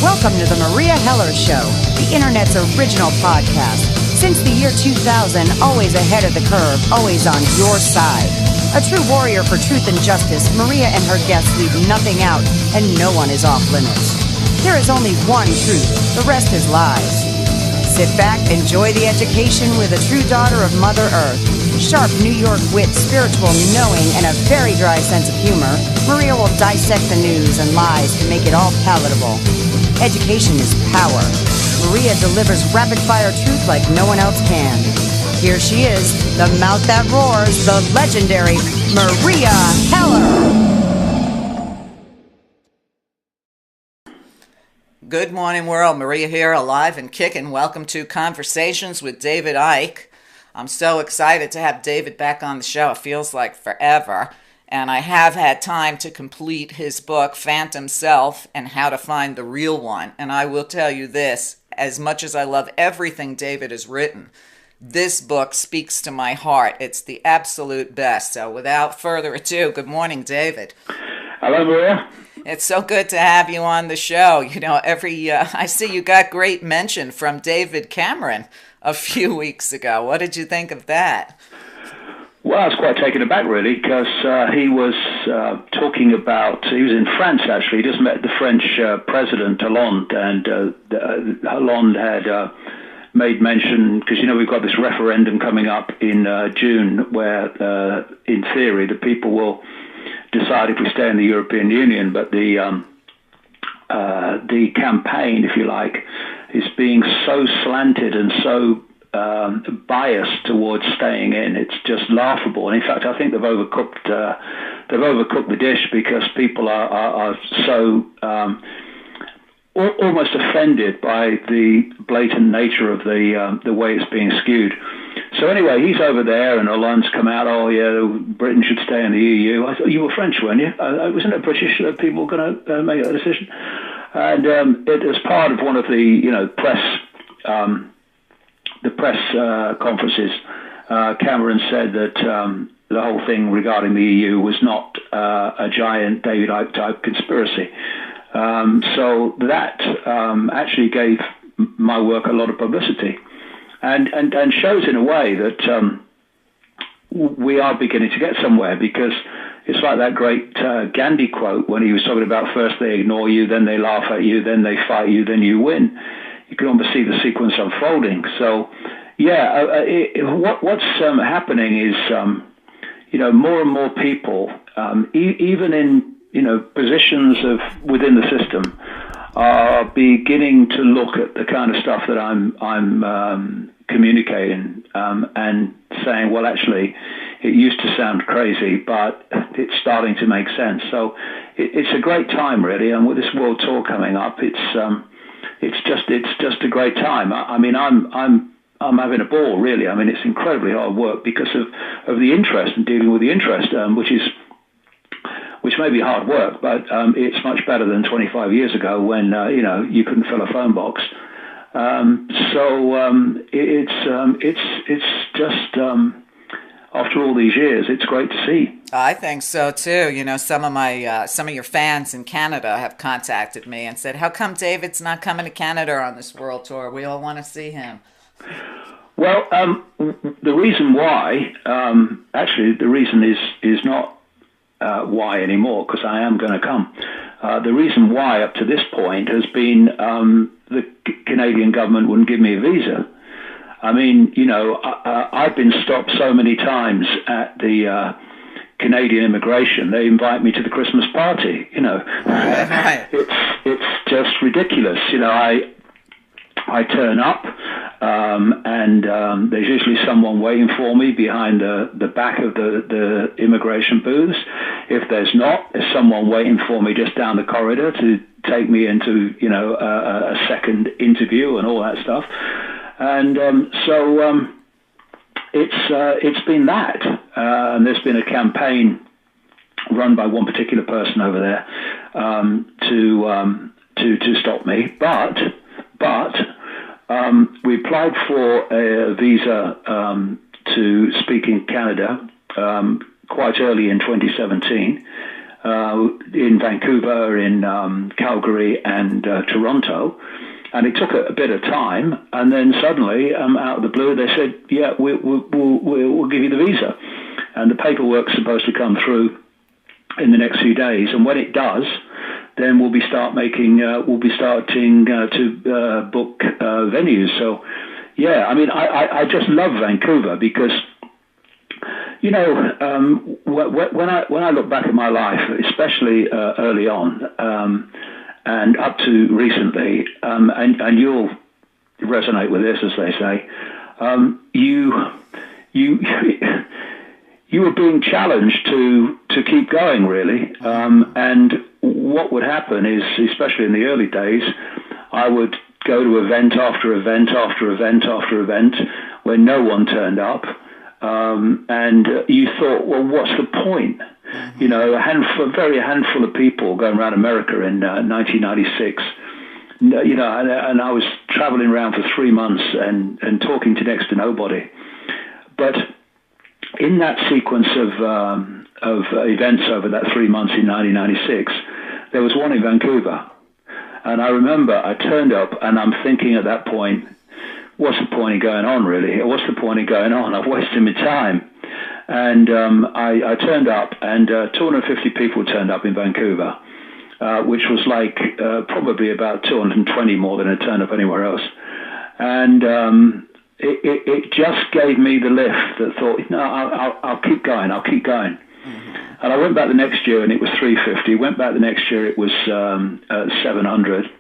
Welcome to the Maria Heller Show, the Internet's original podcast. Since the year 2000, always ahead of the curve, always on your side. A true warrior for truth and justice, Meria and her guests leave nothing out, and no one is off limits. There is only one truth, the rest is lies. Sit back, enjoy the education with a true daughter of Mother Earth. Sharp New York wit, spiritual knowing, and a very dry sense of humor, Meria will dissect the news and lies to make it all palatable. Education is power. Meria delivers rapid-fire truth like no one else can. Here she is, the mouth that roars, the legendary Meria Heller. Good morning, world. Meria here, alive and kicking. Welcome to Conversations with David Icke. I'm so excited to have David back on the show. It feels like forever. And I have had time to complete his book, Phantom Self, and How to Find the Real One. And I will tell you this, as much as I love everything David has written, this book speaks to my heart. It's the absolute best. So without further ado, good morning, David. Hello, Meria. It's so good to have you on the show. You know, I see you got great mention from David Cameron a few weeks ago. What did you think of that? Well, I was quite taken aback, really, because he was talking about, he was in France, actually. He just met the French President Hollande, and Hollande had made mention, because, you know, we've got this referendum coming up in June, where, in theory, the people will decide if we stay in the European Union, but the campaign, if you like, is being so slanted and so biased towards staying in. It's just laughable. And in fact, I think they've overcooked the dish, because people are so almost offended by the blatant nature of the way it's being skewed. So anyway, he's over there, and Hollande's come out, oh yeah, Britain should stay in the EU. I thought, you were French, weren't you? Wasn't it British people going to make that decision? And it was part of one of the press conferences. Cameron said that the whole thing regarding the EU was not a giant David Icke type conspiracy. So that actually gave my work a lot of publicity, and shows in a way that we are beginning to get somewhere, because it's like that great Gandhi quote when he was talking about first they ignore you, then they laugh at you, then they fight you, then you win. You can almost see the sequence unfolding. So, yeah, what's happening is, more and more people, even in positions within the system, are beginning to look at the kind of stuff that I'm communicating, and saying, well, actually, it used to sound crazy, but it's starting to make sense. So it's a great time, really, and with this world tour coming up, it's just a great time. I mean, I'm having a ball, really. I mean, it's incredibly hard work because of the interest and dealing with the interest, which may be hard work, but it's much better than 25 years ago when you couldn't fill a phone box. It's just after all these years, it's great to see. I think so too. You know, some of your fans in Canada have contacted me and said, "How come David's not coming to Canada on this world tour? We all want to see him." Well, the reason why, actually, the reason is not why anymore, because I am going to come. The reason why up to this point has been the Canadian government wouldn't give me a visa. I mean, I've been stopped so many times at the Canadian immigration. They invite me to the Christmas party. Right. It's just ridiculous. I turn up, and there's usually someone waiting for me behind the back of the immigration booths. If there's not, there's someone waiting for me just down the corridor to take me into a second interview and all that stuff. And so it's been that, and there's been a campaign run by one particular person over there to stop me. But we applied for a visa to speak in Canada quite early in 2017. in Vancouver, in Calgary, and Toronto. And it took a bit of time, and then suddenly, out of the blue, they said, "Yeah, we'll give you the visa," and the paperwork's supposed to come through in the next few days. And when it does, then we'll be starting to book venues. So, yeah, I mean, I just love Vancouver because, you know, when I look back at my life, especially early on. And up to recently, and you'll resonate with this, as they say, you were being challenged to keep going, really. And what would happen is, especially in the early days, I would go to event after event after event after event when no one turned up, and you thought, well, what's the point? You know, a handful of people going around America in 1996. You know, and I was traveling around for 3 months and talking to next to nobody. But in that sequence of events over that 3 months in 1996, there was one in Vancouver, and I remember I turned up, and I'm thinking at that point, what's the point of going on, really? What's the point of going on? I've wasted my time. And I turned up, and 250 people turned up in Vancouver, which was like probably about 220 more than had turned up anywhere else. And it just gave me the lift that thought, no, I'll keep going, I'll keep going. And I went back the next year, and it was 350. Went back the next year, it was 700.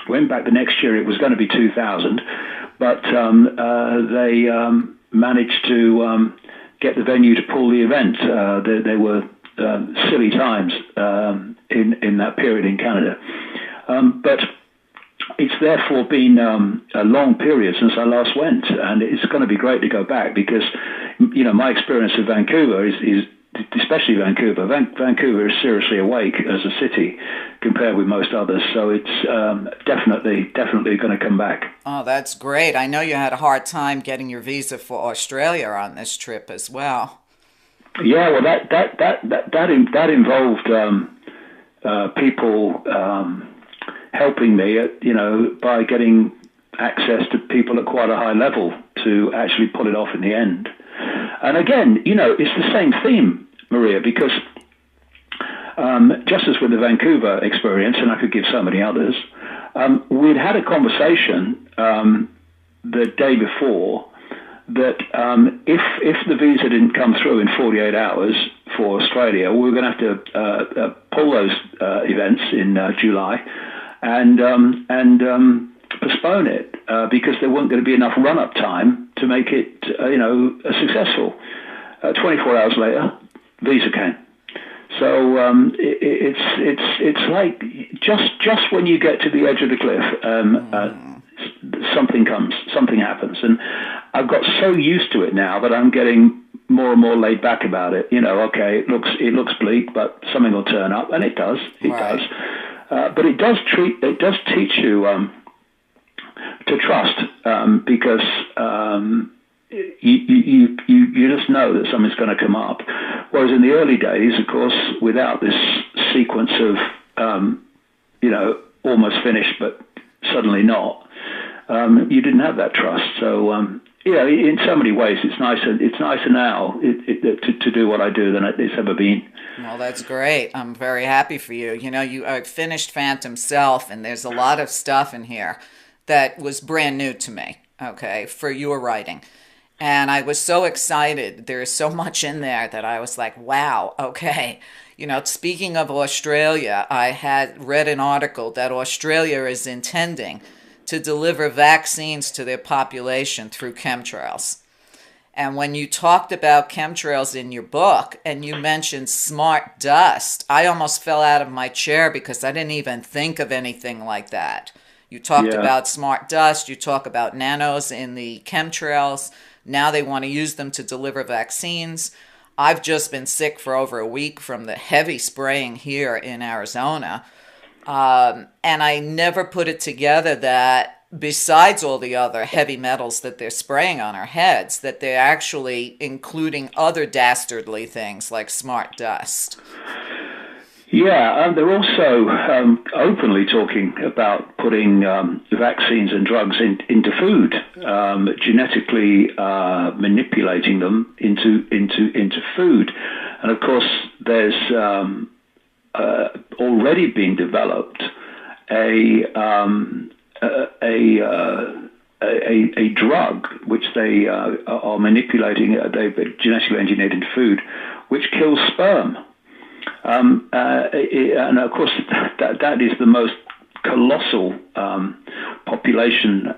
Went back the next year, it was going to be 2,000. But they managed to get the venue to pull the event. They were silly times in that period in Canada. But it's therefore been a long period since I last went, and it's going to be great to go back because, you know, my experience of Vancouver is especially Vancouver. Vancouver is seriously awake as a city compared with most others, so it's definitely going to come back. Oh, that's great. I know you had a hard time getting your visa for Australia on this trip as well. Yeah, well, that involved people helping me, you know, by getting access to people at quite a high level to actually pull it off in the end. And again, you know, it's the same theme, Meria, because just as with the Vancouver experience, and I could give so many others, we'd had a conversation the day before that if the visa didn't come through in 48 hours for Australia, we were going to have to pull those events in July and postpone it because there wasn't going to be enough run-up time to make it, successful. 24 hours later, visa came. So it's like just when you get to the edge of the cliff, something happens, and I've got so used to it now that I'm getting more and more laid back about it. You know, okay, it looks bleak, but something will turn up, and it does. Does. But it does teach you to trust because you just know that something's going to come up. Whereas in the early days, of course, without this sequence of almost finished but suddenly not, you didn't have that trust. So in so many ways, it's nicer now to do what I do than it's ever been. Well, that's great. I'm very happy for you. You know, you finished Phantom Self, and there's a lot of stuff in here that was brand new to me, okay, for your writing. And I was so excited. There's so much in there that I was like, wow, okay. You know, speaking of Australia, I had read an article that Australia is intending to deliver vaccines to their population through chemtrails. And when you talked about chemtrails in your book and you mentioned smart dust, I almost fell out of my chair because I didn't even think of anything like that. You talked about smart dust, you talk about nanos in the chemtrails. Now they want to use them to deliver vaccines. I've just been sick for over a week from the heavy spraying here in Arizona. And I never put it together that besides all the other heavy metals that they're spraying on our heads, that they're actually including other dastardly things like smart dust. They're also openly talking about putting vaccines and drugs into food, genetically manipulating them into food, and of course, there's already been developed a drug which they are manipulating. They've genetically engineered into food, which kills sperm. And of course, that is the most colossal population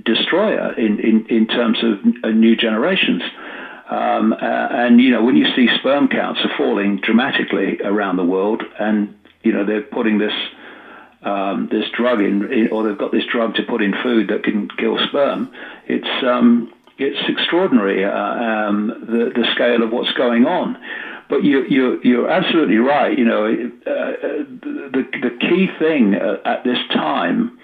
destroyer in terms of new generations. And when you see sperm counts are falling dramatically around the world, and they're putting this drug in, or they've got this drug to put in food that can kill sperm. It's extraordinary, the scale of what's going on. But you're absolutely right. The key thing at this time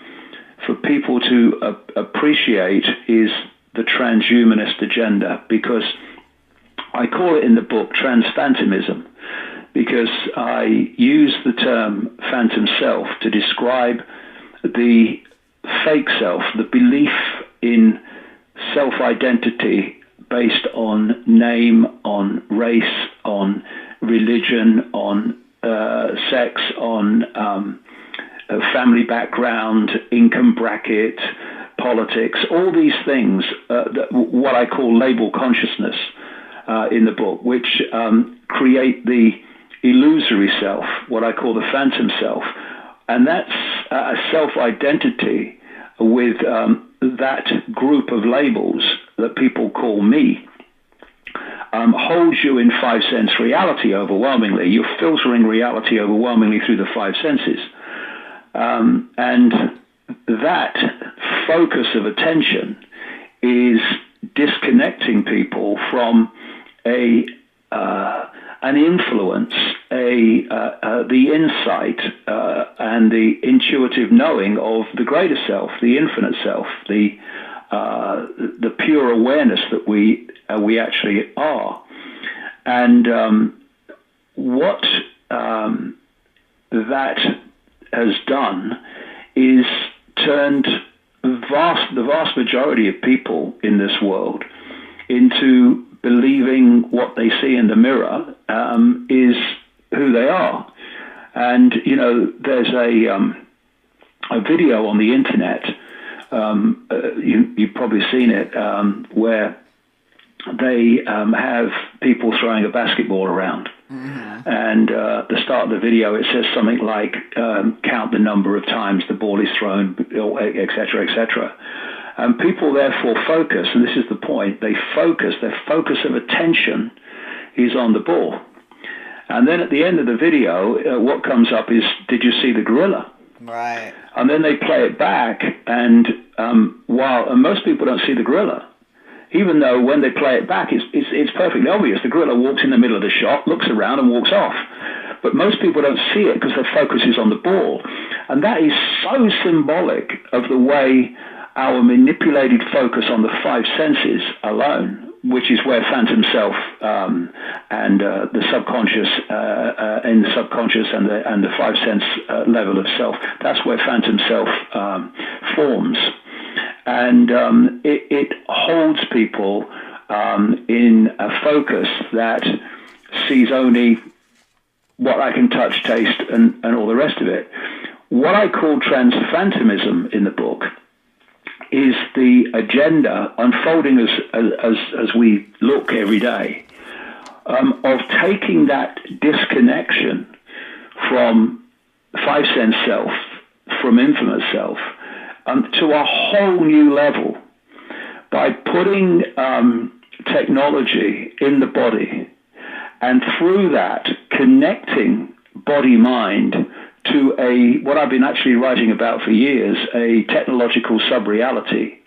for people to appreciate is the transhumanist agenda, because I call it in the book transphantomism, because I use the term phantom self to describe the fake self, the belief in self-identity based on name, on race, on religion, on sex, on family background, income bracket, politics, all these things, what I call label consciousness in the book, which create the illusory self, what I call the phantom self. And that's a self-identity with that group of labels that people call me, holds you in five sense reality overwhelmingly. You're filtering reality overwhelmingly through the five senses. And that focus of attention is disconnecting people from an influence, the insight and the intuitive knowing of the greater self, the infinite self, the pure awareness that we actually are. And what that has done is turned the vast majority of people in this world into believing what they see in the mirror is who they are. And there's a video on the internet, you've probably seen it, where they have people throwing a basketball around. Mm-hmm. And at the start of the video, it says something like, count the number of times the ball is thrown, et cetera, et cetera. And people therefore focus, and this is the point, their focus of attention is on the ball. And then at the end of the video, what comes up is, did you see the gorilla? Right. And then they play it back, and while most people don't see the gorilla, even though when they play it back, it's perfectly obvious. The gorilla walks in the middle of the shot, looks around and walks off. But most people don't see it because their focus is on the ball. And that is so symbolic of the way our manipulated focus on the five senses alone, which is where phantom self and the subconscious in the subconscious and the five sense level of self, that's where phantom self forms. And it holds people in a focus that sees only what I can touch, taste, and all the rest of it. What I call transphantomism in the book is the agenda unfolding as we look every day, of taking that disconnection from five sense self, from infinite self, to a whole new level by putting technology in the body, and through that connecting body-mind to what I've been actually writing about for years, a technological sub-reality,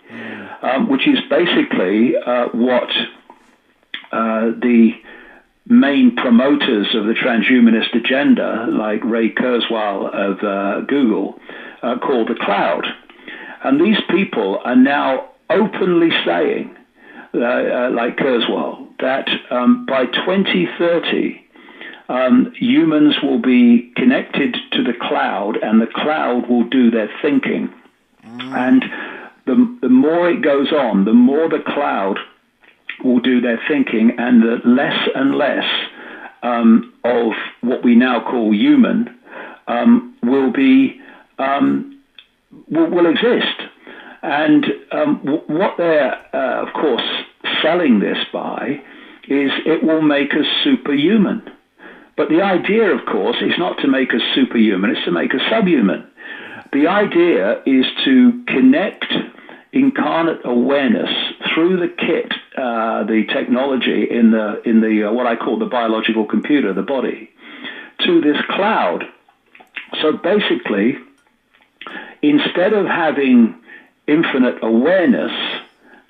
which is basically what the main promoters of the transhumanist agenda, like Ray Kurzweil of Google, call the cloud. And these people are now openly saying, like Kurzweil, that by 2030, humans will be connected to the cloud, and the cloud will do their thinking. And the more it goes on, the more the cloud will do their thinking, and the less and less of what we now call human will exist. And what they're, of course, selling this by is it will make us superhuman. But the idea, of course, is not to make us superhuman, it's to make us subhuman. The idea is to connect incarnate awareness through the kit, the technology in the what I call the biological computer, the body, to this cloud. So basically, instead of having infinite awareness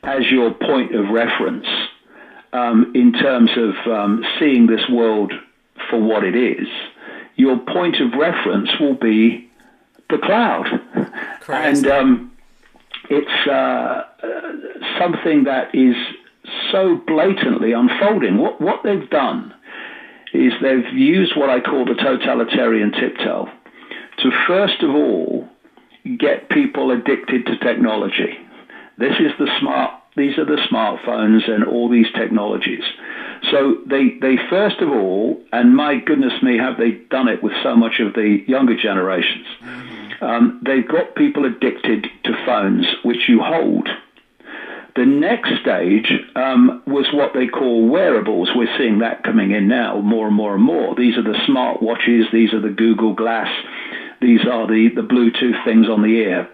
as your point of reference in terms of seeing this world for what it is, your point of reference will be the cloud. Crazy. And it's something that is so blatantly unfolding. What they've done is they've used what I call the totalitarian tiptoe to first of all get people addicted to technology. These are the smartphones and all these technologies. So they first of all, and my goodness me, have they done it with so much of the younger generations. They've got people addicted to phones, which you hold. The next stage was what they call wearables. We're seeing that coming in now more and more and more. These are the smart watches. These are the Google Glass. These are the Bluetooth things on the ear,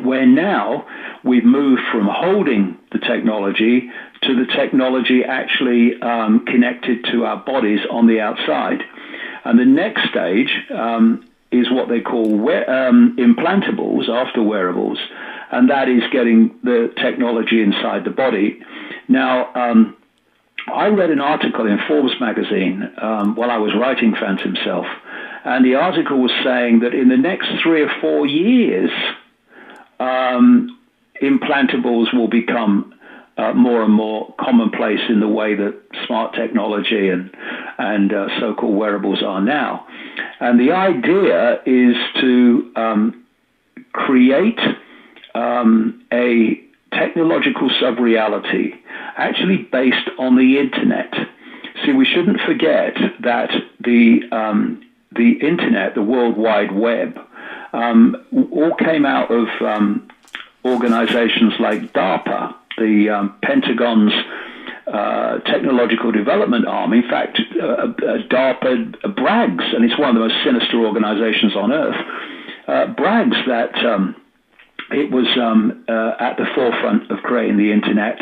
where now we've moved from holding the technology to the technology actually connected to our bodies on the outside. And the next stage is what they call implantables after wearables, and that is getting the technology inside the body. Now, I read an article in Forbes magazine while I was writing Phantom Self, and the article was saying that in the next 3 or 4 years, implantables will become more and more commonplace in the way that smart technology and so-called wearables are now. And the idea is to create a technological sub-reality actually based on the internet. See, we shouldn't forget that the internet, the World Wide Web, all came out of organizations like DARPA, the Pentagon's technological development arm. In fact, DARPA brags, and it's one of the most sinister organizations on earth, brags that it was at the forefront of creating the internet,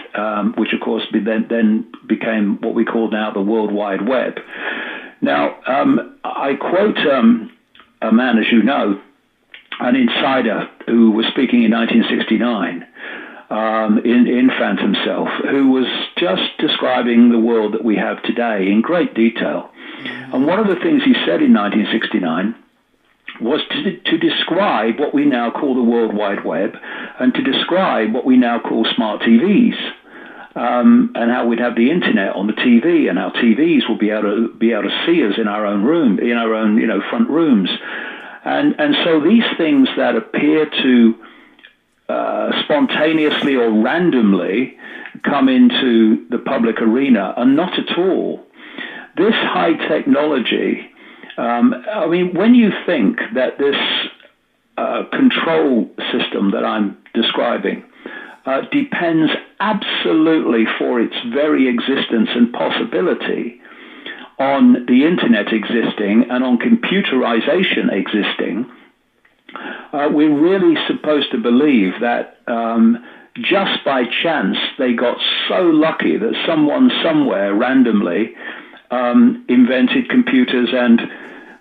which of course then became what we call now the World Wide Web. Now, I quote a man, as you know, an insider who was speaking in 1969 in Phantom Self, who was just describing the world that we have today in great detail. And one of the things he said in 1969 was to describe what we now call the World Wide Web and to describe what we now call smart TVs. And how we'd have the internet on the TV, and how TVs will be able to see us in our own room, in our own front rooms, and so these things that appear to spontaneously or randomly come into the public arena are not at all. This high technology. I mean, when you think that this control system that I'm describing depends absolutely for its very existence and possibility on the internet existing and on computerization existing, we're really supposed to believe that just by chance they got so lucky that someone somewhere randomly invented computers and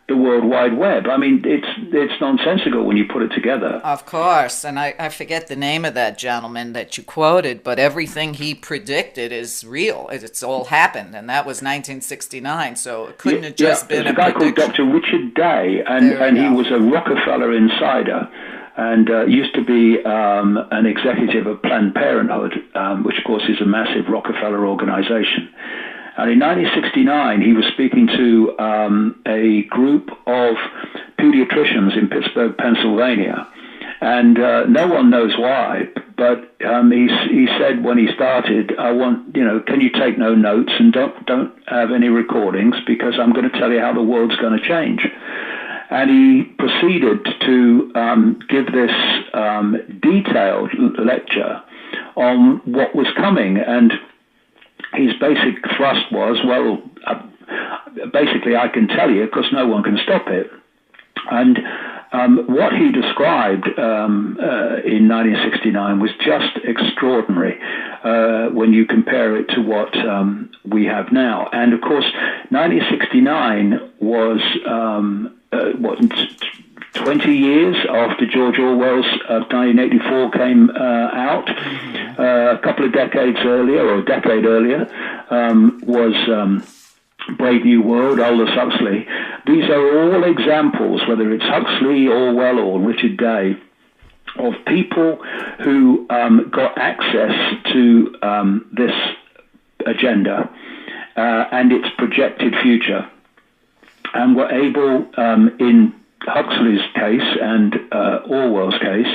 the World Wide Web. I mean, it's nonsensical when you put it together. Of course, and I forget the name of that gentleman that you quoted, but everything he predicted is real. It's all happened, and that was 1969, so it couldn't have just been a guy prediction. called Dr. Richard Day, and he was a Rockefeller insider, and used to be an executive of Planned Parenthood, which of course is a massive Rockefeller organization. And in 1969, he was speaking to a group of pediatricians in Pittsburgh, Pennsylvania. And no one knows why, but he said when he started, I want, can you take no notes and don't have any recordings, because I'm going to tell you how the world's going to change. And he proceeded to give this detailed lecture on what was coming. And his basic thrust was, basically I can tell you because no one can stop it. And what he described in 1969 was just extraordinary when you compare it to what we have now. And of course, 1969 was 20 years after George Orwell's 1984 came out. A couple of decades earlier, or a decade earlier, was Brave New World, Aldous Huxley. These are all examples, whether it's Huxley, Orwell, or Richard Day, of people who got access to this agenda and its projected future, and were able, in Huxley's case and Orwell's case,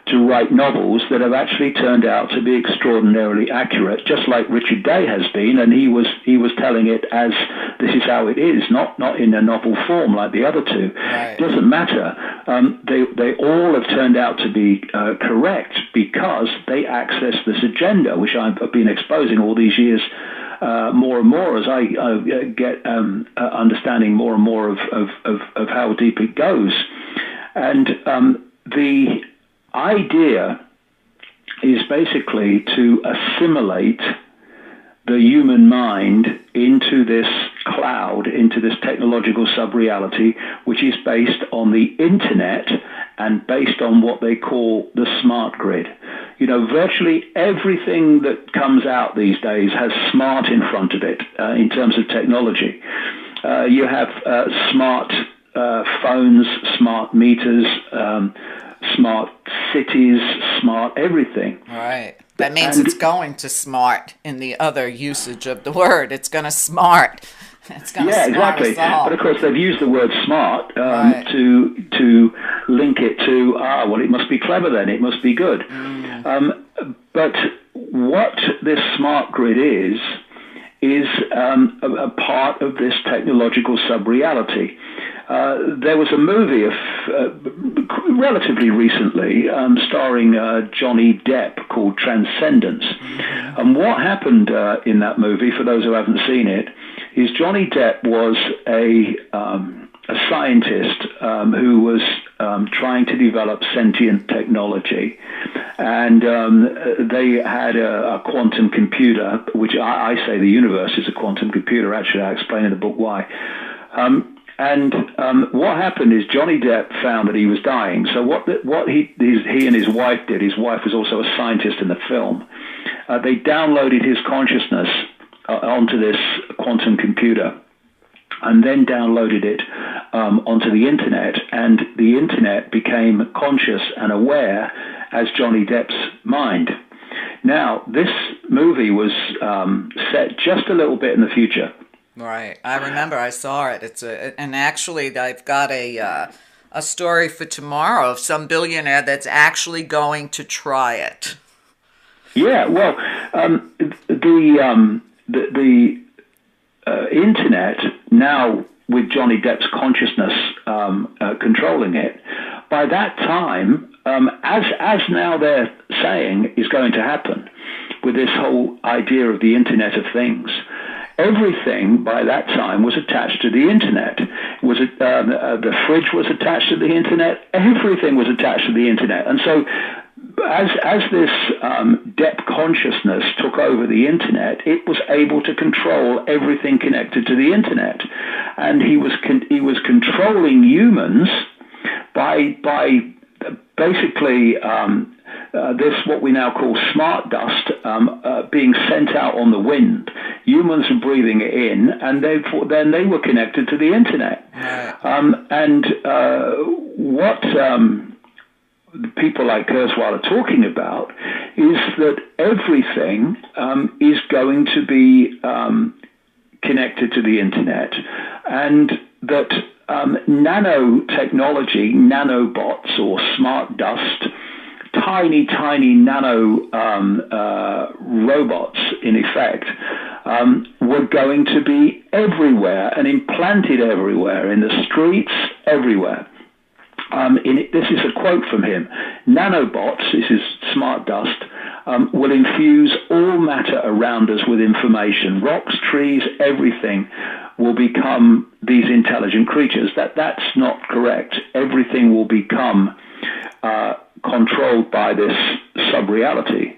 to write novels that have actually turned out to be extraordinarily accurate, just like Richard Day has been, and he was telling it as this is how it is, not in a novel form like the other two. Right. It doesn't matter. They all have turned out to be correct because they access this agenda, which I've been exposing all these years. More and more as I get understanding more and more of how deep it goes. And the idea is basically to assimilate the human mind into this cloud, into this technological sub-reality, which is based on the internet and based on what they call the smart grid. Virtually everything that comes out these days has smart in front of it in terms of technology. You have smart phones, smart meters, smart cities, smart everything. Right. That means it's going to smart in the other usage of the word. It's going to smart. It's going to smart exactly. us all. But of course, they've used the word smart Right. to link it to, it must be clever then, it must be good. But what this smart grid is a part of this technological sub-reality. There was a movie relatively recently starring Johnny Depp called Transcendence. And what happened in that movie, for those who haven't seen it, is Johnny Depp was a scientist who was trying to develop sentient technology. And they had a quantum computer, which I say the universe is a quantum computer. Actually, I explain in the book why. And what happened is Johnny Depp found that he was dying. So what he and his wife did, his wife was also a scientist in the film, they downloaded his consciousness onto this quantum computer and then downloaded it onto the internet, and the internet became conscious and aware as Johnny Depp's mind. Now, this movie was set just a little bit in the future. Right. I remember I saw it. And actually I've got a story for tomorrow of some billionaire that's actually going to try it. Yeah, well, the internet now, with Johnny Depp's consciousness controlling it, by that time, as now they're saying is going to happen with this whole idea of the Internet of Things, everything by that time was attached to the internet. The fridge was attached to the internet. Everything was attached to the internet. And so as this Depp consciousness took over the internet, it was able to control everything connected to the internet. And he was controlling humans by basically this, what we now call smart dust, being sent out on the wind. Humans were breathing it in, and then they were connected to the internet. And what people like Kurzweil are talking about is that everything is going to be connected to the internet, and that nanotechnology, nanobots or smart dust, tiny nano robots, in effect, were going to be everywhere and implanted everywhere, in the streets, everywhere. This is a quote from him. Nanobots, this is smart dust, will infuse all matter around us with information. Rocks, trees, everything will become these intelligent creatures. That's not correct. Everything will become controlled by this sub-reality.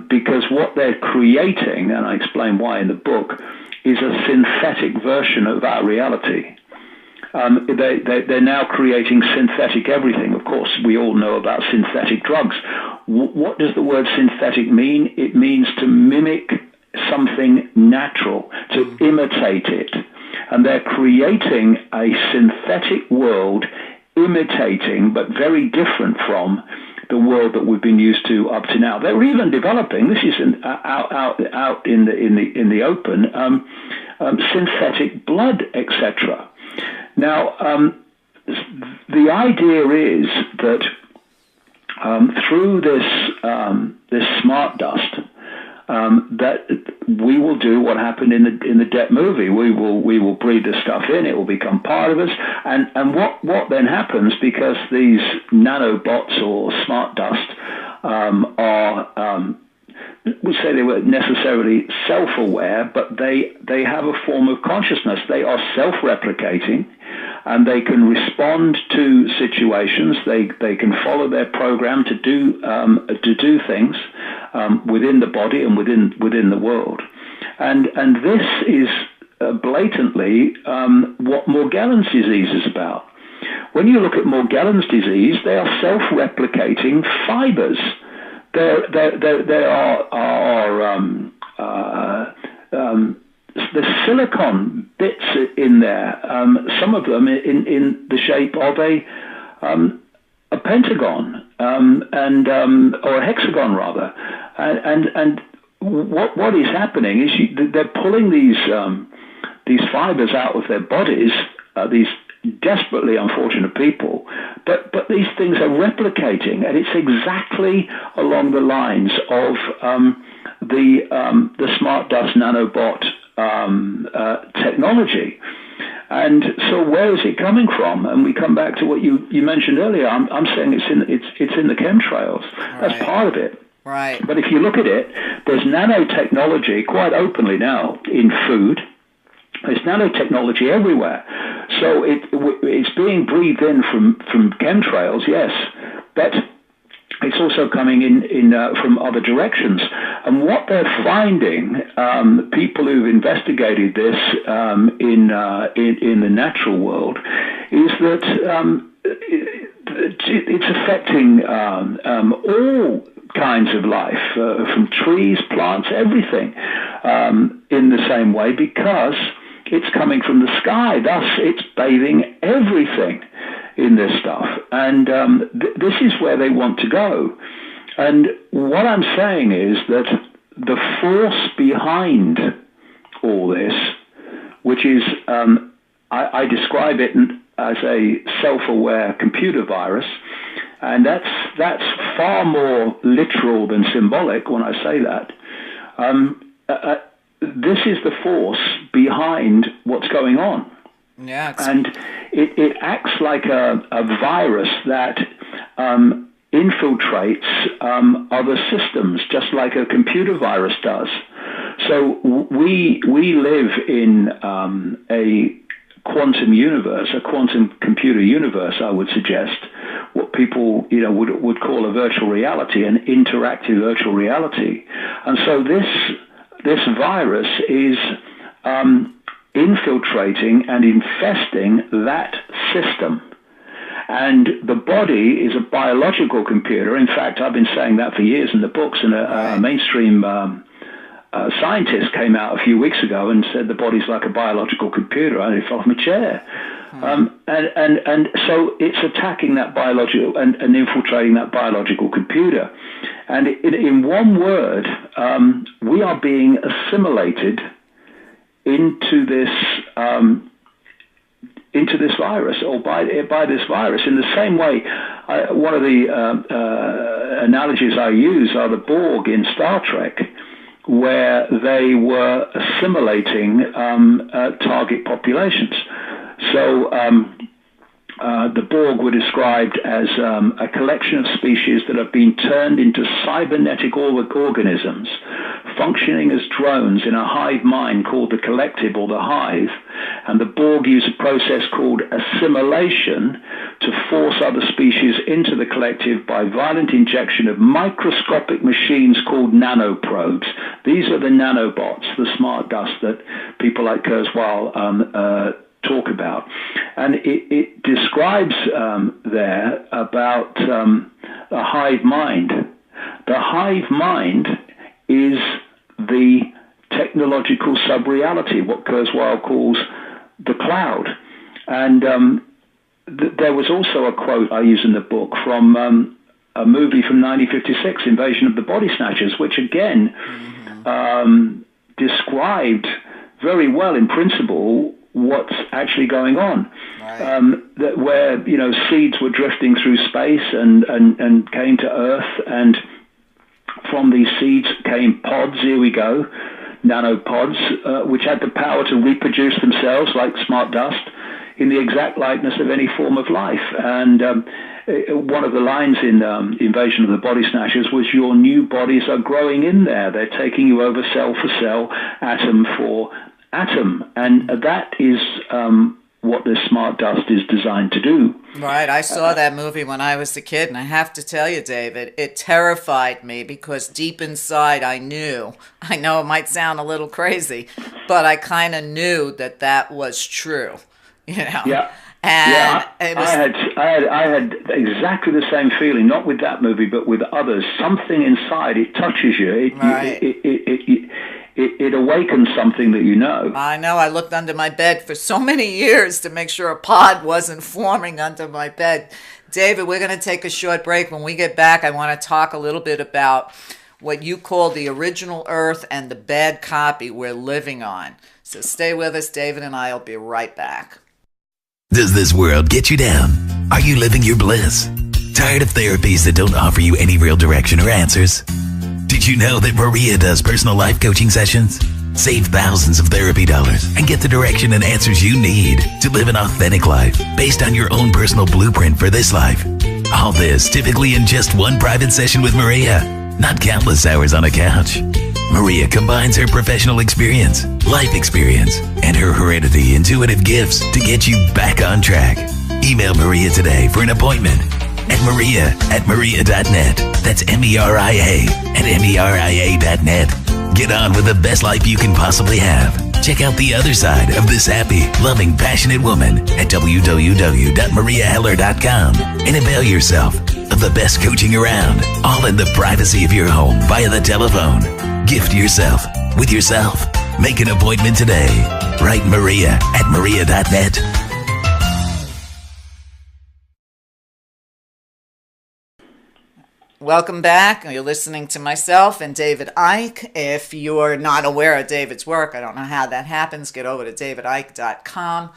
Because what they're creating, and I explain why in the book, is a synthetic version of our reality. They're now creating synthetic everything. Of course, we all know about synthetic drugs. What does the word synthetic mean? It means to mimic something natural, to imitate it. And they're creating a synthetic world, imitating, but very different from the world that we've been used to up to now. They're even developing, this is out in the open, synthetic blood, etc. Now, the idea is that through this smart dust, that we will do what happened in the Depp movie. We will breathe the stuff in. It will become part of us. And what then happens, because these nanobots or smart dust are we say they weren't necessarily self-aware, but they have a form of consciousness. They are self-replicating, and they can respond to situations. They can follow their program to do things within the body and within the world. And this is blatantly what Morgellons disease is about. When you look at Morgellons disease, they are self-replicating fibers. There are the silicon bits in there. Some of them in the shape of a pentagon or a hexagon rather. And what is happening is they're pulling these fibers out of their bodies. These desperately unfortunate people, but these things are replicating, and it's exactly along the lines of the smart dust nanobot technology. And so where is it coming from? And we come back to what you mentioned earlier. I'm saying it's in the chemtrails. Right. That's part of it. Right. But if you look at it, there's nanotechnology quite openly now in food. There's nanotechnology everywhere. So it's being breathed in from chemtrails, yes, but it's also coming in from other directions. And what they're finding, people who've investigated this in the natural world, is that it's affecting all kinds of life, from trees, plants, everything, in the same way, because it's coming from the sky. Thus, it's bathing everything in this stuff. And this is where they want to go. And what I'm saying is that the force behind all this, which is, I describe it as a self-aware computer virus, and that's far more literal than symbolic when I say that. This is the force behind what's going on. Yeah, and it acts like a virus that infiltrates other systems, just like a computer virus does. So we live in a quantum universe, a quantum computer universe, I would suggest, what people would call a virtual reality, an interactive virtual reality. And so this virus is infiltrating and infesting that system. And the body is a biological computer. In fact, I've been saying that for years in the books, and a mainstream scientist came out a few weeks ago and said the body's like a biological computer. I fell off my chair. And so it's attacking that biological and infiltrating that biological computer. And in one word, we are being assimilated into this virus, or by this virus. In the same way, one of the analogies I use are the Borg in Star Trek, where they were assimilating target populations. So the Borg were described as a collection of species that have been turned into cybernetic organisms, functioning as drones in a hive mind called the collective or the hive. And the Borg use a process called assimilation to force other species into the collective by violent injection of microscopic machines called nanoprobes. These are the nanobots, the smart dust that people like Kurzweil talk about. And it describes there about a hive mind. The hive mind is the technological sub-reality, what Kurzweil calls the cloud. And there was also a quote I use in the book from a movie from 1956, Invasion of the Body Snatchers, which again described very well in principle what's actually going on. Right. Where seeds were drifting through space and came to Earth, and from these seeds came pods, here we go, nanopods, which had the power to reproduce themselves like smart dust in the exact likeness of any form of life. And one of the lines in Invasion of the Body Snatchers was, your new bodies are growing in there. They're taking you over cell for cell, atom for atom. And that is what this smart dust is designed to do. Right. I saw that movie when I was a kid, and I have to tell you, David, it terrified me because deep inside I know it might sound a little crazy, but I kind of knew that was true, Yeah. And it was... I had exactly the same feeling, not with that movie, but with others. Something inside, it touches you. It awakens something that you know. I know. I looked under my bed for so many years to make sure a pod wasn't forming under my bed. David, we're going to take a short break. When we get back, I want to talk a little bit about what you call the original Earth and the bad copy we're living on. So stay with us. David and I will be right back. Does this world get you down? Are you living your bliss? Tired of therapies that don't offer you any real direction or answers? Did you know that Meria does personal life coaching sessions? Save thousands of therapy dollars and get the direction and answers you need to live an authentic life based on your own personal blueprint for this life. All this typically in just one private session with Meria, not countless hours on a couch. Meria combines her professional experience, life experience, and her heredity intuitive gifts to get you back on track. Email Meria today for an appointment at Meria@Meria.net. That's MERIA@MERIA.net. Get on with the best life you can possibly have. Check out the other side of this happy, loving, passionate woman at www.mariaheller.com and avail yourself of the best coaching around, all in the privacy of your home via the telephone. Gift yourself with yourself. Make an appointment today. Write Meria@Meria.net. Welcome back. You're listening to myself and David Icke. If you're not aware of David's work, I don't know how that happens, get over to davidicke.com.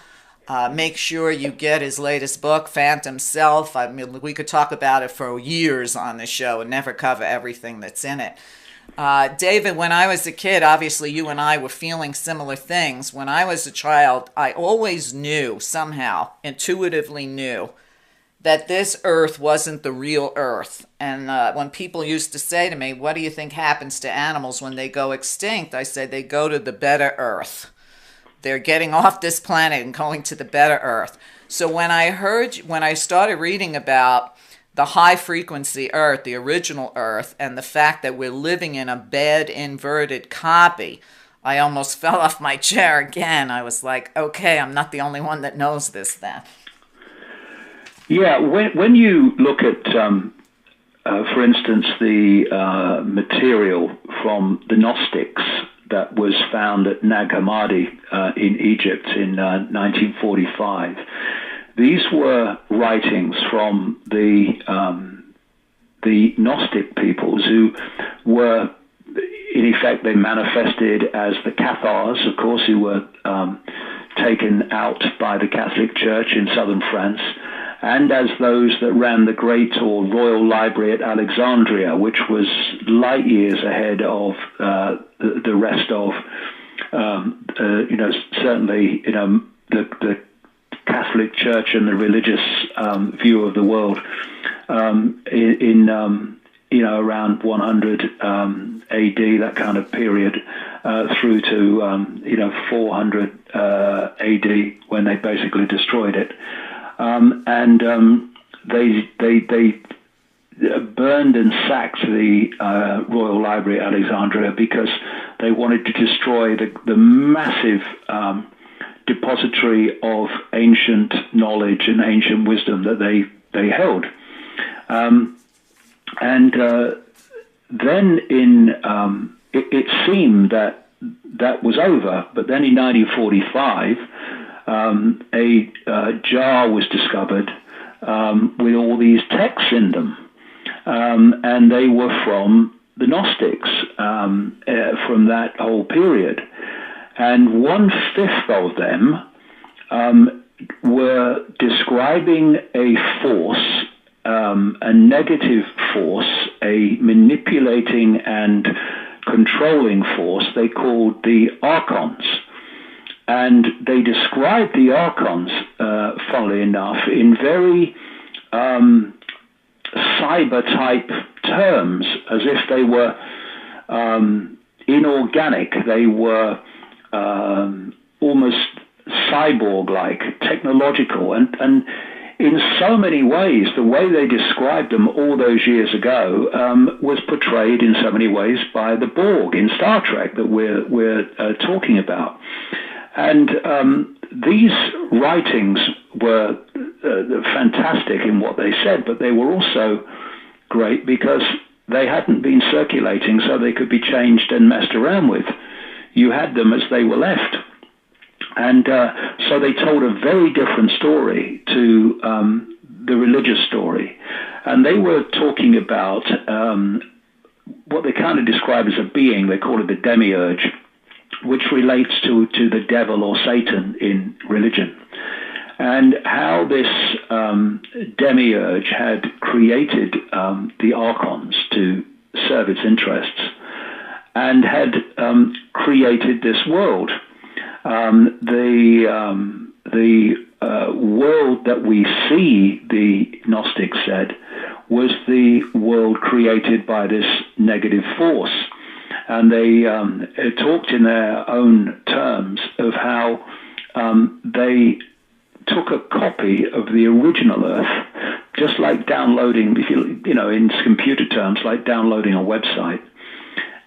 Make sure you get his latest book, Phantom Self. I mean, we could talk about it for years on the show and never cover everything that's in it. David, when I was a kid, obviously you and I were feeling similar things. When I was a child, I always knew, somehow, intuitively knew, that this Earth wasn't the real Earth. And when people used to say to me, what do you think happens to animals when they go extinct? I said, they go to the better Earth. They're getting off this planet and going to the better Earth. So when I started reading about the high frequency Earth, the original Earth, and the fact that we're living in a bad inverted copy, I almost fell off my chair again. I was like, okay, I'm not the only one that knows this then. Yeah, when you look at, for instance, the material from the Gnostics that was found at Nag Hammadi in Egypt in 1945, these were writings from the Gnostic peoples who were in effect, they manifested as the Cathars, of course, who were taken out by the Catholic Church in southern France, and as those that ran the great or Royal Library at Alexandria, which was light years ahead of the rest of, certainly, the Catholic Church and the religious view of the world around 100 AD, that kind of period, through to 400 AD when they basically destroyed it, they burned and sacked the Royal Library at Alexandria because they wanted to destroy the massive depository of ancient knowledge and ancient wisdom that they held. Then it seemed that was over, but then in 1945, a jar was discovered with all these texts in them, and they were from the Gnostics from that whole period, and 1/5 of them were describing a force, a negative force, a manipulating and controlling force they called the archons. And they described the archons, funnily enough, in very cyber-type terms, as if they were inorganic. They were almost cyborg-like, technological, and in so many ways, the way they described them all those years ago was portrayed in so many ways by the Borg in Star Trek that we're talking about. And these writings were fantastic in what they said, but they were also great because they hadn't been circulating so they could be changed and messed around with. You had them as they were left. And so they told a very different story to the religious story. And they were talking about what they kind of describe as a being. They call it the demiurge, which relates to the devil or Satan in religion. And how this demiurge had created the archons to serve its interests and had created this world. The world that we see, the Gnostics said, was the world created by this negative force. And they talked in their own terms of how they took a copy of the original Earth, just like downloading, if in computer terms, like downloading a website,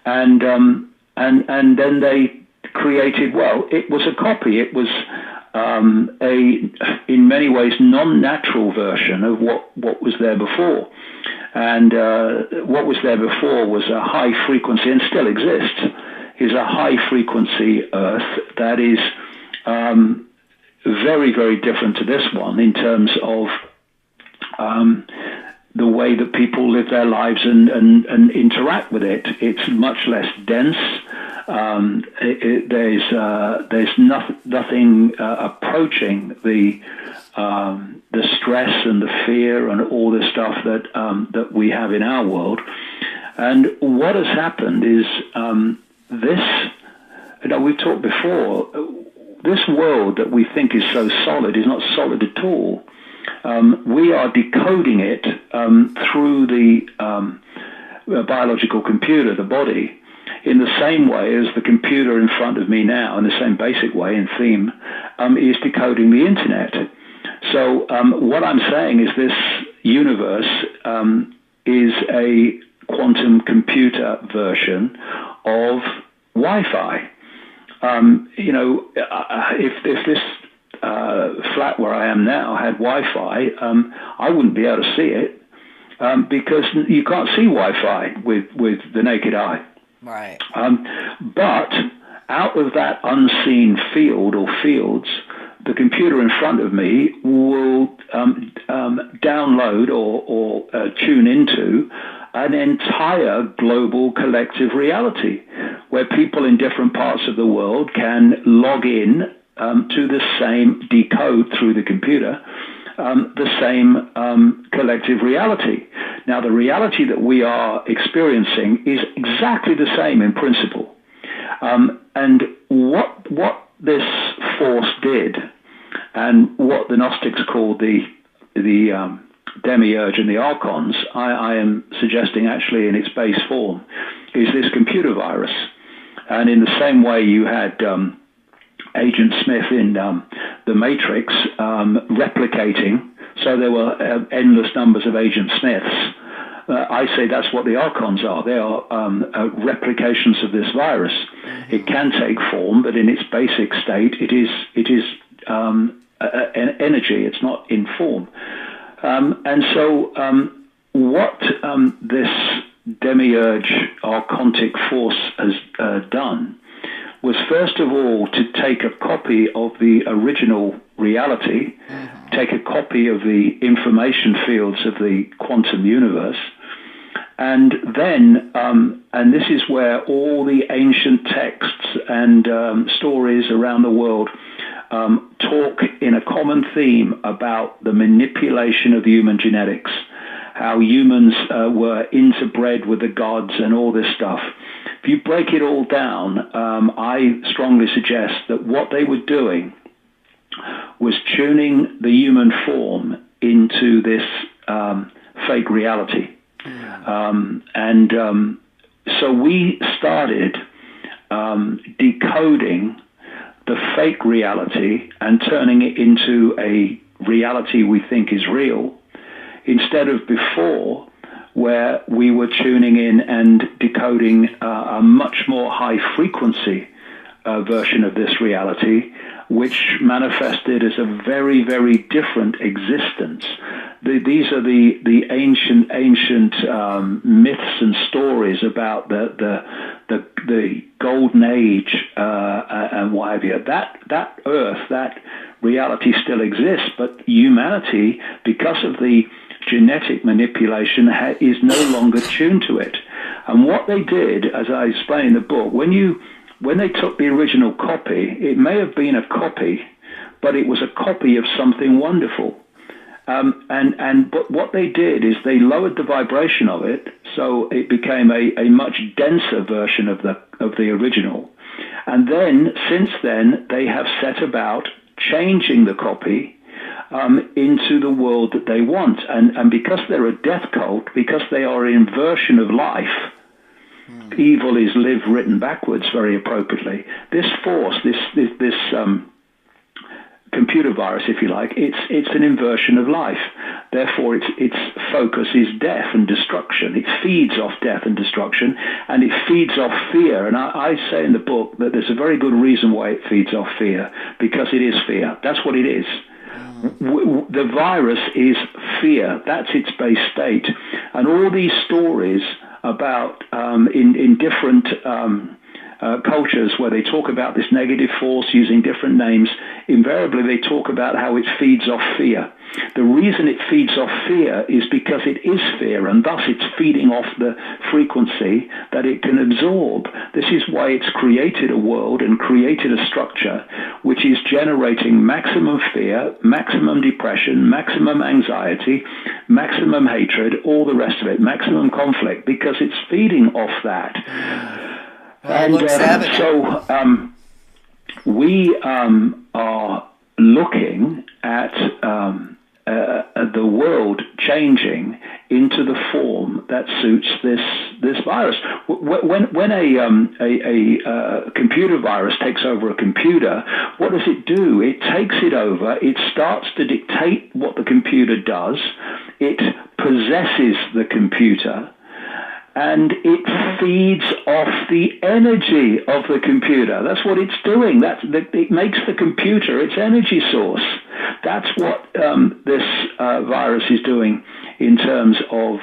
and then they created, well, it was a copy. It was in many ways, non-natural version of what was there before. And what was there before was a high frequency, and still exists, is a high frequency Earth that is very, very different to this one in terms of the way that people live their lives and interact with it. It's much less dense. There's nothing approaching the stress and the fear and all the stuff that we have in our world. And what has happened is this. We've talked before. This world that we think is so solid is not solid at all. We are decoding it through the biological computer, the body, in the same way as the computer in front of me now, in the same basic way in theme, is decoding the internet. So what I'm saying is this universe is a quantum computer version of Wi-Fi. If this flat where I am now had Wi-Fi, I wouldn't be able to see it because you can't see Wi-Fi with the naked eye. Right. But out of that unseen field or fields, the computer in front of me will download or tune into an entire global collective reality. where people in different parts of the world can log in to the same, decode through the computer, the same collective reality. Now, the reality that we are experiencing is exactly the same in principle. And what this force did, and what the Gnostics called the demiurge and the archons, I am suggesting actually in its base form, is this computer virus. And in the same way you had Agent Smith in the Matrix replicating, so there were endless numbers of Agent Smiths. I say that's what the archons are. They are replications of this virus. It can take form, but in its basic state, it is an energy. It's not in form. And so what this demiurge archontic force has done was, first of all, to take a copy of the original reality, take a copy of the information fields of the quantum universe, and then, and this is where all the ancient texts and stories around the world talk in a common theme about the manipulation of human genetics, how humans were interbred with the gods and all this stuff. If you break it all down, I strongly suggest that what they were doing was tuning the human form into this fake reality. So we started decoding the fake reality and turning it into a reality we think is real, instead of before, where we were tuning in and decoding a much more high frequency version of this reality, which manifested as a very, very different existence. These are the ancient myths and stories about the golden age and what have you. That earth, that reality still exists, but humanity, because of the genetic manipulation, is no longer tuned to it. And what they did, as I explain in the book, when they took the original copy, it may have been a copy, but it was a copy of something wonderful. But what they did is they lowered the vibration of it, so it became a much denser version of the original. And then, since then, they have set about changing the copy into the world that they want. And because they're a death cult, because they are an inversion of life, evil is live written backwards very appropriately. This force, this computer virus, if you like, it's an inversion of life. Therefore, its focus is death and destruction. It feeds off death and destruction, and it feeds off fear. And I say in the book that there's a very good reason why it feeds off fear, because it is fear. That's what it is. The virus is fear. That's its base state. And all these stories about in different cultures where they talk about this negative force using different names, invariably they talk about how it feeds off fear. The reason it feeds off fear is because it is fear, and thus it's feeding off the frequency that it can absorb. This is why it's created a world and created a structure which is generating maximum fear, maximum depression, maximum anxiety, maximum hatred, all the rest of it, maximum conflict, because it's feeding off that. So we are looking at the world changing into the form that suits this virus. When a computer virus takes over a computer, what does it do? It takes it over. It starts to dictate what the computer does. It possesses the computer, and it feeds off the energy of the computer. That's what it's doing. It makes the computer its energy source. That's what this virus is doing in terms of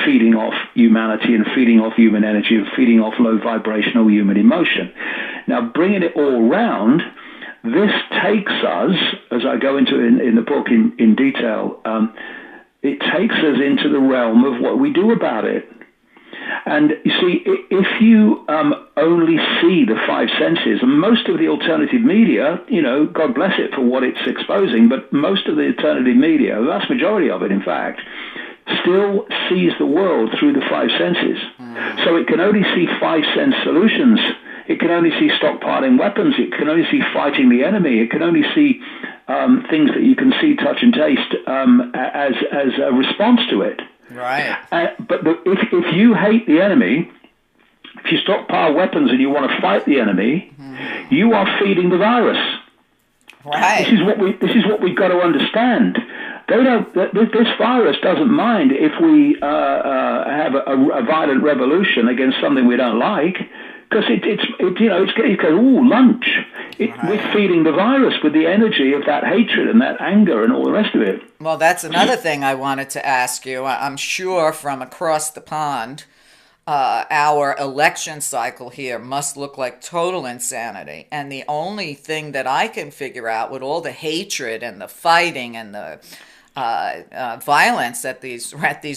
feeding off humanity and feeding off human energy and feeding off low vibrational human emotion. Now, bringing it all round, this takes us, as I go into in the book in detail, it takes us into the realm of what we do about it. And you see, if you only see the five senses, and most of the alternative media, God bless it for what it's exposing, but most of the alternative media, the vast majority of it, in fact, still sees the world through the five senses. So it can only see five sense solutions. It can only see stockpiling weapons. It can only see fighting the enemy. It can only see things that you can see, touch, and taste as a response to it. Right. But if you hate the enemy, if you stockpile weapons and you want to fight the enemy, you are feeding the virus. Right. This is what we've got to understand. This virus doesn't mind if we have a violent revolution against something we don't like, because it goes, ooh, lunch. We're feeding the virus with the energy of that hatred and that anger and all the rest of it. Well, that's another thing I wanted to ask you. I'm sure from across the pond, our election cycle here must look like total insanity. And the only thing that I can figure out with all the hatred and the fighting and the violence at these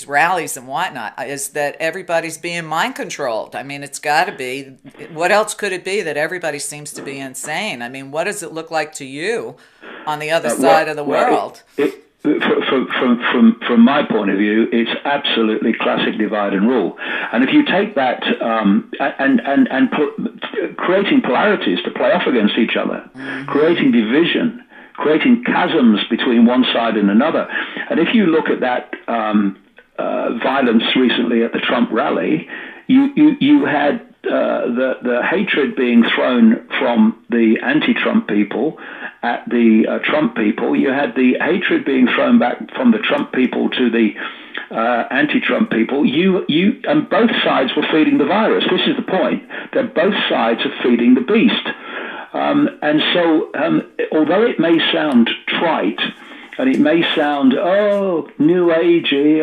rallies and whatnot is that everybody's being mind controlled. I mean, it's got to be. What else could it be that everybody seems to be insane? I mean, what does it look like to you on the other side of the world? From my point of view, it's absolutely classic divide and rule. And if you take that creating polarities to play off against each other, creating division, creating chasms between one side and another. And if you look at that violence recently at the Trump rally, you had the hatred being thrown from the anti-Trump people at the Trump people. You had the hatred being thrown back from the Trump people to the anti-Trump people. And both sides were feeding the virus. This is the point. That both sides are feeding the beast. And so, although it may sound trite, and it may sound, new agey,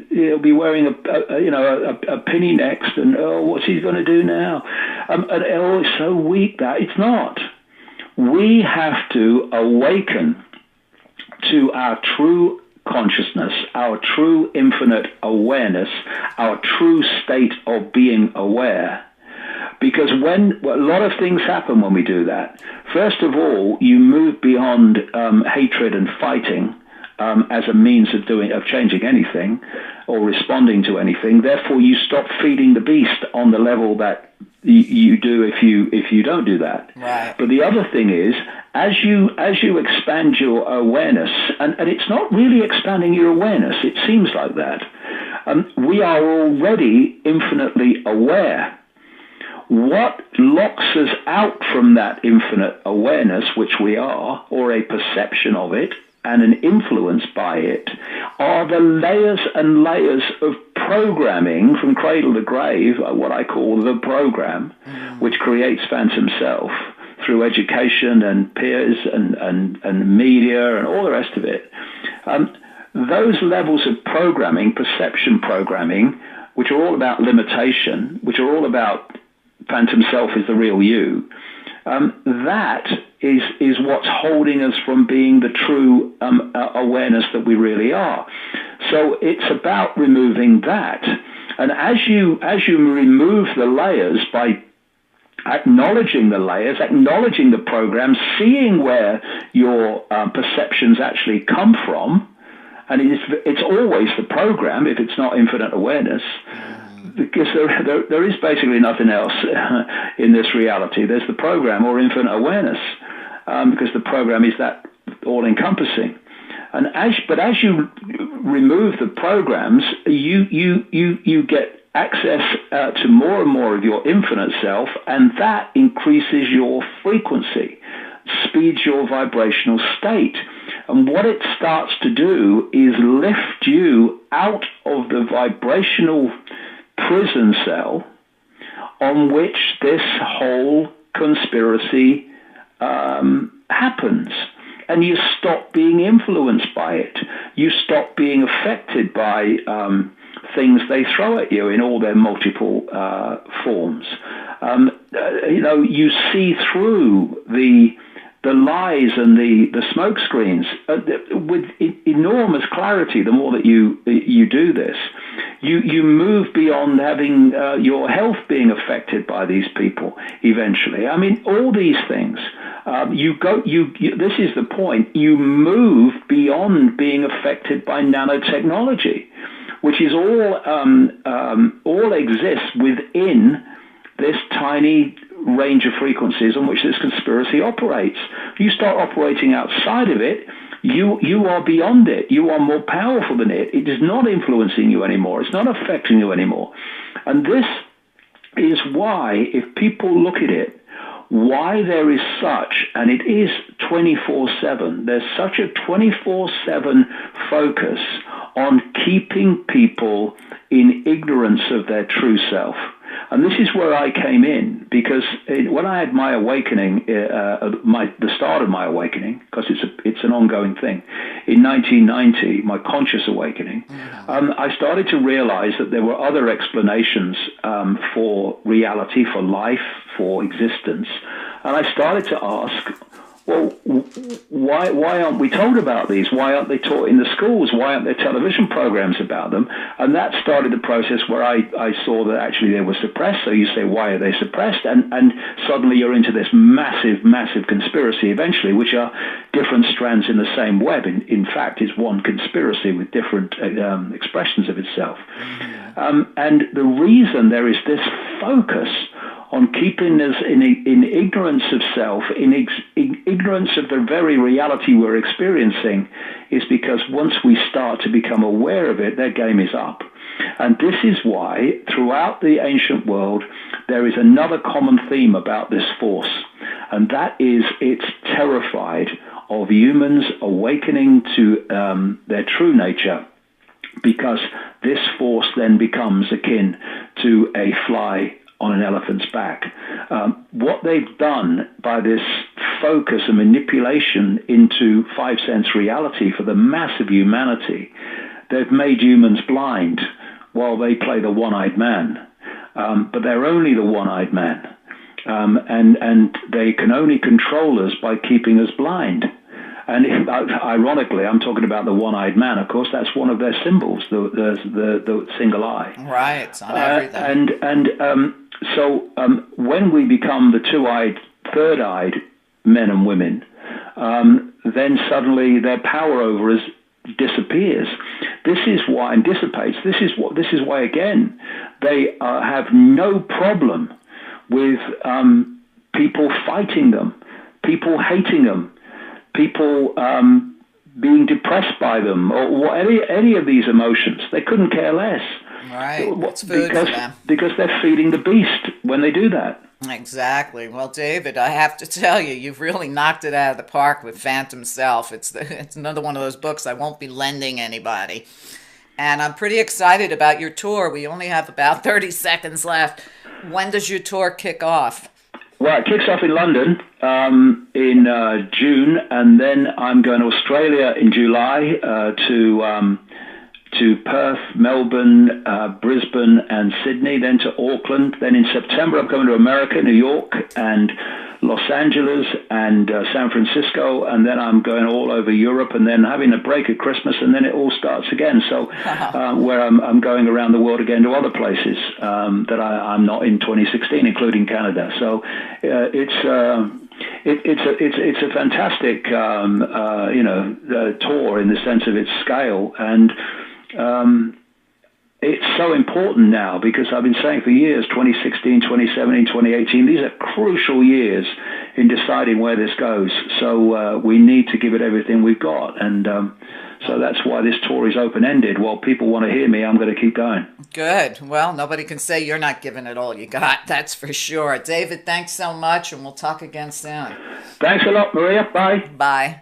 he'll be wearing a pinny next, and what's he going to do now? It's so weak that it's not. We have to awaken to our true consciousness, our true infinite awareness, our true state of being aware. Because when a lot of things happen when we do that, first of all, you move beyond hatred and fighting as a means of changing anything or responding to anything. Therefore, you stop feeding the beast on the level that you do if you don't do that. Right. But the other thing is, as you expand your awareness, and it's not really expanding your awareness, it seems like that. We are already infinitely aware. What locks us out from that infinite awareness, which we are, or a perception of it, and an influence by it, are the layers and layers of programming from cradle to grave, what I call the program, which creates phantom self through education and peers and media and all the rest of it. Those levels of programming, perception programming, which are all about limitation, which are all about phantom self is the real you, that is what's holding us from being the true awareness that we really are. So it's about removing that. And as you remove the layers by acknowledging the layers, acknowledging the program, seeing where your perceptions actually come from, and it's always the program if it's not infinite awareness, because there is basically nothing else in this reality. There's the program or infinite awareness, because the program is that all-encompassing. And as you remove the programs, you get access to more and more of your infinite self, and that increases your frequency, speeds your vibrational state. And what it starts to do is lift you out of the vibrational prison cell on which this whole conspiracy happens. And you stop being influenced by it. You stop being affected by things they throw at you in all their multiple forms. You see through the lies and the smoke screens with enormous clarity. The more that you do this, you move beyond having your health being affected by these people eventually. I mean, all these things. This is the point. You move beyond being affected by nanotechnology, which is all exists within this tiny range of frequencies on which this conspiracy operates. You start operating outside of it, you are beyond it. You are more powerful than it. It is not influencing you anymore. It's not affecting you anymore. And this is why, if people look at it, why there is such, and it is 24/7, there's such a 24/7 focus on keeping people in ignorance of their true self. And this is where I came in, because when I had my awakening, the start of my awakening, because it's an ongoing thing, in 1990, my conscious awakening, I started to realize that there were other explanations for reality, for life, for existence. And I started to ask, well, why aren't we told about these? Why aren't they taught in the schools? Why aren't there television programs about them? And that started the process where I saw that actually they were suppressed. So you say, why are they suppressed? And suddenly you're into this massive, massive conspiracy eventually, which are different strands in the same web. In fact, it's one conspiracy with different expressions of itself. And the reason there is this focus on keeping us in ignorance of self, in ignorance of the very reality we're experiencing, is because once we start to become aware of it, their game is up. And this is why, throughout the ancient world, there is another common theme about this force, and that is it's terrified of humans awakening to their true nature, because this force then becomes akin to a fly on an elephant's back. What they've done by this focus and manipulation into five-sense reality for the mass of humanity, they've made humans blind while they play the one-eyed man. But they're only the one-eyed man. And they can only control us by keeping us blind. And ironically, I'm talking about the one-eyed man. Of course, that's one of their symbols, the single eye. Right, it's on everything. So when we become the two-eyed, third-eyed men and women, then suddenly their power over us disappears. This is why, and dissipates. This is why again they have no problem with people fighting them, people hating them, people being depressed by them, or any of these emotions. They couldn't care less. Right, it's food for them. Because they're feeding the beast when they do that. Exactly. Well, David, I have to tell you, you've really knocked it out of the park with Phantom Self. It's another one of those books I won't be lending anybody. And I'm pretty excited about your tour. We only have about 30 seconds left. When does your tour kick off? Well, it kicks off in London in June, and then I'm going to Australia in July to Perth, Melbourne, Brisbane, and Sydney, then to Auckland. Then in September, I'm going to America, New York, and Los Angeles, and San Francisco, and then I'm going all over Europe, and then having a break at Christmas, and then it all starts again. So where I'm going around the world again to other places that I'm not in 2016, including Canada. So it's a fantastic tour in the sense of its scale, and it's so important now, because I've been saying for years, 2016, 2017, 2018, these are crucial years in deciding where this goes. So we need to give it everything we've got. And so that's why this tour is open-ended. While people want to hear me, I'm going to keep going. Good. Well, nobody can say you're not giving it all you got. That's for sure. David, thanks so much, and we'll talk again soon. Thanks a lot, Meria. Bye. Bye.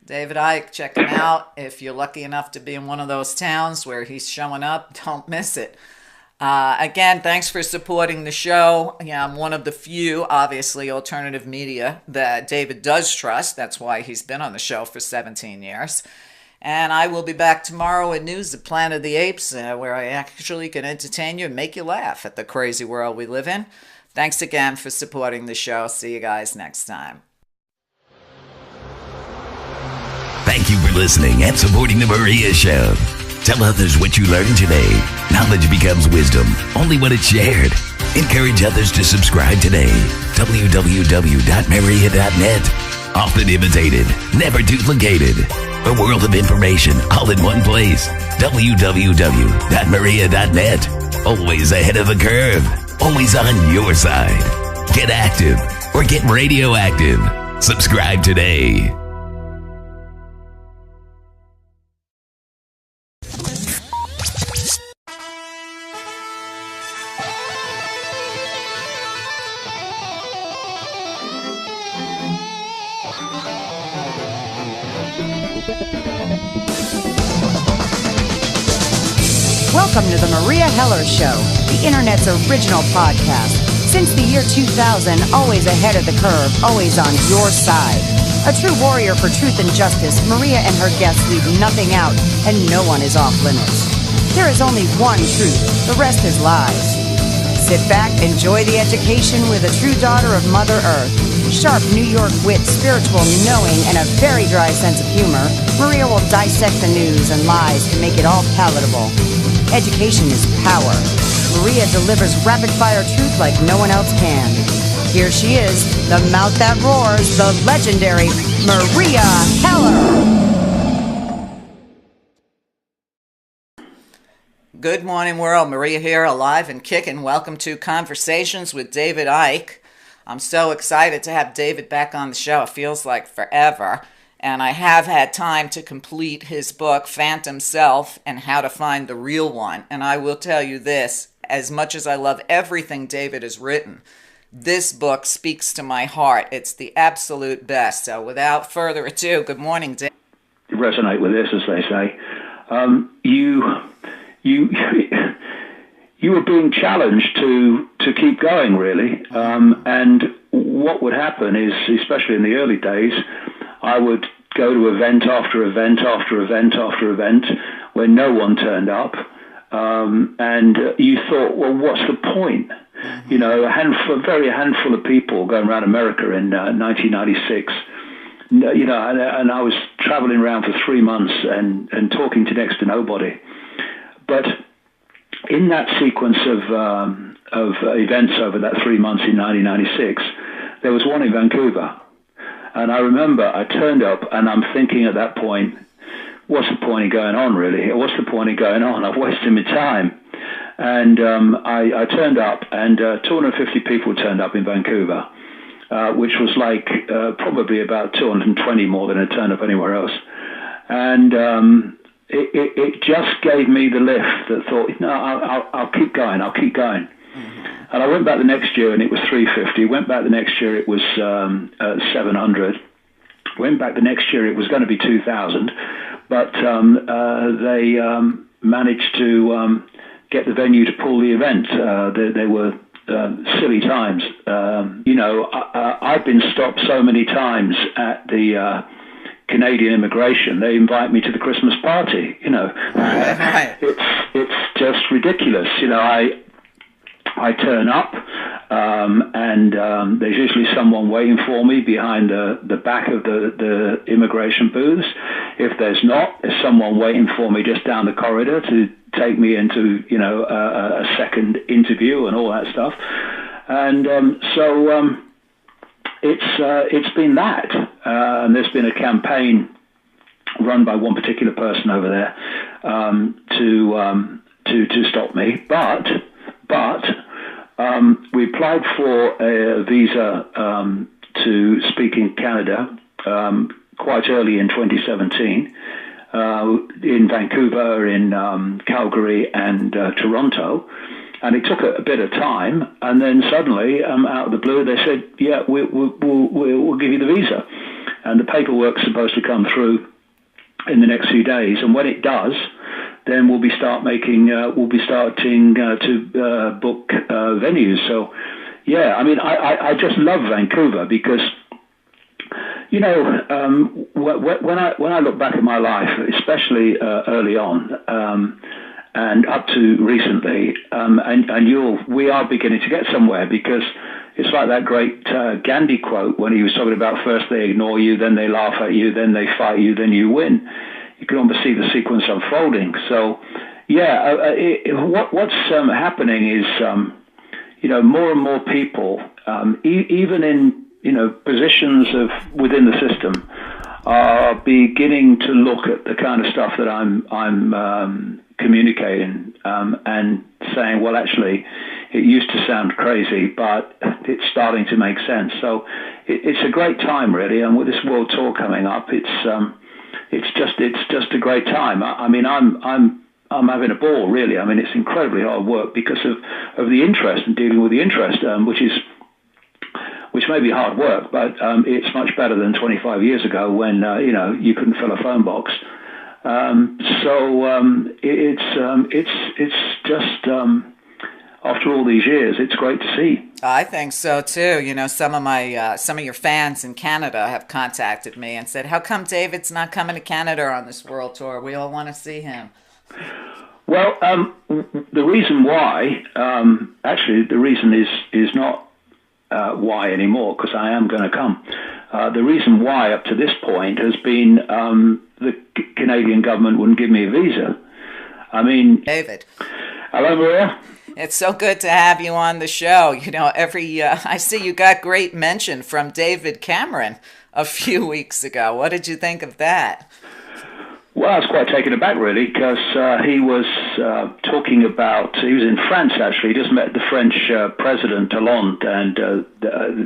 David Icke, check him out. If you're lucky enough to be in one of those towns where he's showing up, don't miss it. Again, thanks for supporting the show. Yeah, I'm one of the few, obviously, alternative media that David does trust. That's why he's been on the show for 17 years. And I will be back tomorrow with news of Planet of the Apes, where I actually can entertain you and make you laugh at the crazy world we live in. Thanks again for supporting the show. See you guys next time. Thank you for listening and supporting The Meria Show. Tell others what you learned today. Now Knowledge becomes wisdom only when it's shared. Encourage others to subscribe today. www.meria.net. Often imitated, never duplicated. A world of information all in one place. www.meria.net. Always ahead of the curve. Always on your side. Get active or get radioactive. Subscribe today. Welcome to the Maria Heller Show, the Internet's original podcast. Since the year 2000, always ahead of the curve, always on your side. A true warrior for truth and justice, Meria and her guests leave nothing out, and no one is off limits. There is only one truth, the rest is lies. Sit back, enjoy the education with a true daughter of Mother Earth. Sharp New York wit, spiritual knowing, and a very dry sense of humor, Meria will dissect the news and lies to make it all palatable. Education is power. Meria delivers rapid-fire truth like no one else can. Here she is, the mouth that roars, the legendary Meria Heller. Good morning, world. Meria here, alive and kicking. Welcome to Conversations with David Icke. I'm so excited to have David back on the show. It feels like forever. And I have had time to complete his book, Phantom Self, and How to Find the Real One. And I will tell you this, as much as I love everything David has written, this book speaks to my heart. It's the absolute best. So without further ado, good morning, David. Resonate with this, as they say. You were being challenged to keep going, really. And what would happen is, especially in the early days, I would go to event after event after event after event where no one turned up. And you thought, well, what's the point? You know, a handful of people going around America in 1996. You know, and I was traveling around for 3 months and talking to next to nobody. But in that sequence of events over that 3 months in 1996, there was one in Vancouver. And I remember I turned up and I'm thinking at that point, what's the point of going on, really? What's the point of going on? I've wasted my time. And I turned up and 250 people turned up in Vancouver, which was like probably about 220 more than had turned up anywhere else. And it just gave me the lift that thought, no, I'll keep going, I'll keep going. And I went back the next year and it was 350. Went back the next year it was 700. Went back the next year it was going to be 2,000. But they managed to get the venue to pull the event. They were silly times. You know, I've been stopped so many times at the Canadian immigration. They invite me to the Christmas party. You know, it's just ridiculous. You know, I turn up, and there's usually someone waiting for me behind the back of the immigration booths. If there's not, there's someone waiting for me just down the corridor to take me into, you know, a second interview and all that stuff. And so it's been that, and there's been a campaign run by one particular person over there to stop me, but we applied for a visa to speak in Canada quite early in 2017, in Vancouver, in Calgary, and Toronto. And it took a bit of time, and then suddenly, out of the blue, they said, "Yeah, we'll give you the visa," and the paperwork's supposed to come through in the next few days. And when it does, then we'll be starting to book venues. So, yeah, I mean, I just love Vancouver because, you know, when I look back at my life, especially early on, and up to recently, we are beginning to get somewhere, because it's like that great Gandhi quote when he was talking about first they ignore you, then they laugh at you, then they fight you, then you win. You can almost see the sequence unfolding. So, Yeah, what's happening is, more and more people, even in positions of within the system, are beginning to look at the kind of stuff that I'm communicating and saying, well, actually, it used to sound crazy, but it's starting to make sense. So it's a great time, really, and with this world tour coming up, it's just a great time. I mean, I'm having a ball, really. I mean, it's incredibly hard work because of the interest and dealing with the interest, which may be hard work, but it's much better than 25 years ago when you couldn't fill a phone box. It's just after all these years, it's great to see. I think so too. Some of your fans in Canada have contacted me and said, "How come David's not coming to Canada on this world tour? We all want to see him." Well, the reason why, actually, the reason is not why anymore, because I am going to come. The reason why up to this point has been the Canadian government wouldn't give me a visa. I mean, David. Hello, Meria. It's so good to have you on the show. I see you got great mention from David Cameron a few weeks ago. What did you think of that? Well, I was quite taken aback, really, because he was talking about, he was in France, actually. He just met the French President Hollande, and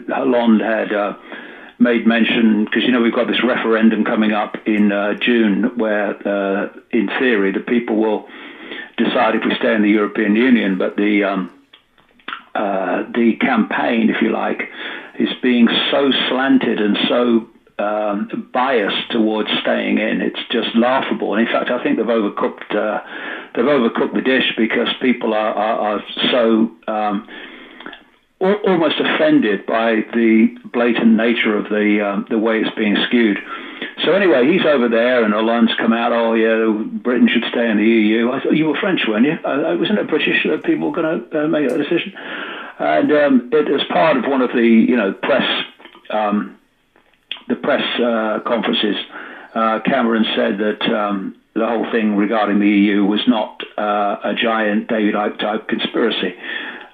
Hollande had made mention, because, we've got this referendum coming up in June where, in theory, the people will decide if we stay in the European Union, but the campaign, if you like, is being so slanted and so biased towards staying in. It's just laughable. And in fact, I think they've overcooked the dish, because people are so almost offended by the blatant nature of the way it's being skewed. So anyway, he's over there, and Hollande's come out, oh yeah, Britain should stay in the EU. I thought, you were French, weren't you? Wasn't it British people going to make that decision? And as part of one of the press conferences, Cameron said that the whole thing regarding the EU was not a giant David Icke type conspiracy.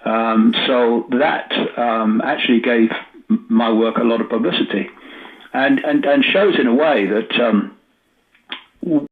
So that actually gave my work a lot of publicity, and shows in a way that